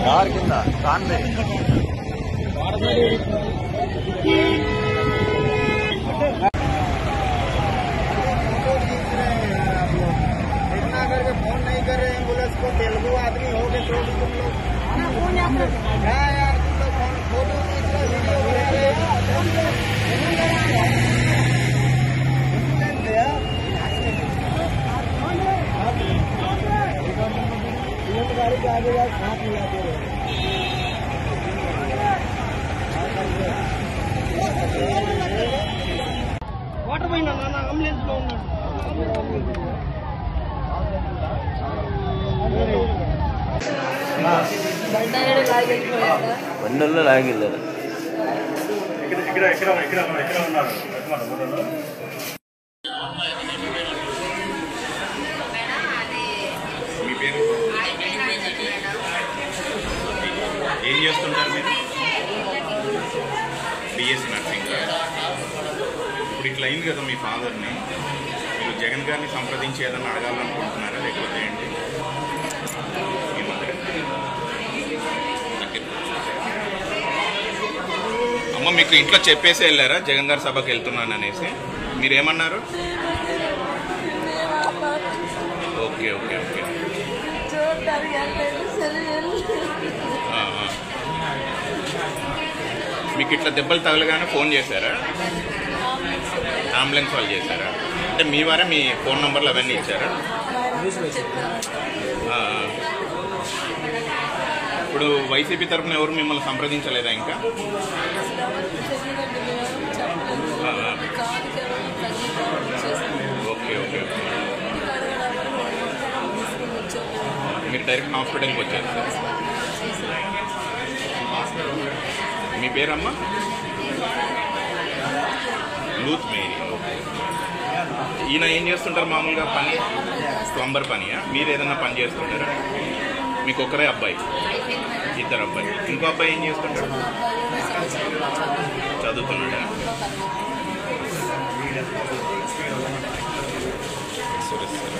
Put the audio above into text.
Car किंदा कान में इतना करके फोन नहीं कर रहे एम्बुलेंस को। तेलुगु आदमी हो गए तो तुम लोग क्या यार, तुम लोग फोटो खींच रहे, वीडियो बना रहे, गाड़ी के आगे हाथ मिलाते रहे। वाटर పోయినా నాన్న అంబులెన్స్ లో ఉన్నాడు। బండల్లో లాగిల్లారు ఇక్కడ ఉన్నారు। మీ పేరు ఏం చేస్తుంటారు మీరు? BSc nursing. ఇప్పుడు ఇట్లా అయింది కదా మీ ఫాదర్ని, మీరు జగన్ గారిని సంప్రదించి ఏదన్నా అడగాలనుకుంటున్నారా లేకపోతే ఏంటి? మీ మదర్ అమ్మ మీకు ఇంట్లో చెప్పేసి వెళ్ళారా జగన్ గారి సభకి వెళ్తున్నాను అనేసి? మీరేమన్నారు? ఓకే ఓకే ఓకే మీకు ఇట్లా దెబ్బలు తగలగానే ఫోన్ చేశారా? అంబులెన్స్ వాళ్ళు చేశారా? అంటే మీ వారే మీ ఫోన్ నంబర్లు అవన్నీ ఇచ్చారా? ఇప్పుడు వైసీపీ తరఫున ఎవరు మిమ్మల్ని సంప్రదించలేదా ఇంకా? ఓకే ఓకే మీరు డైరెక్ట్ హాస్పిటల్కి వచ్చారు సార్? మీ పేరమ్మా? లూత్ మేరీ। ఈయన ఏం చేస్తుంటారు మామూలుగా పని? ప్లంబర్ పనియా? మీరు ఏదన్నా పని చేస్తుంటారా? మీకు ఒకరే అబ్బాయి? ఇద్దరు అబ్బాయి। ఇంకో అబ్బాయి ఏం చేస్తుంటాడు? చదువుతున్నాడా? సరే సరే।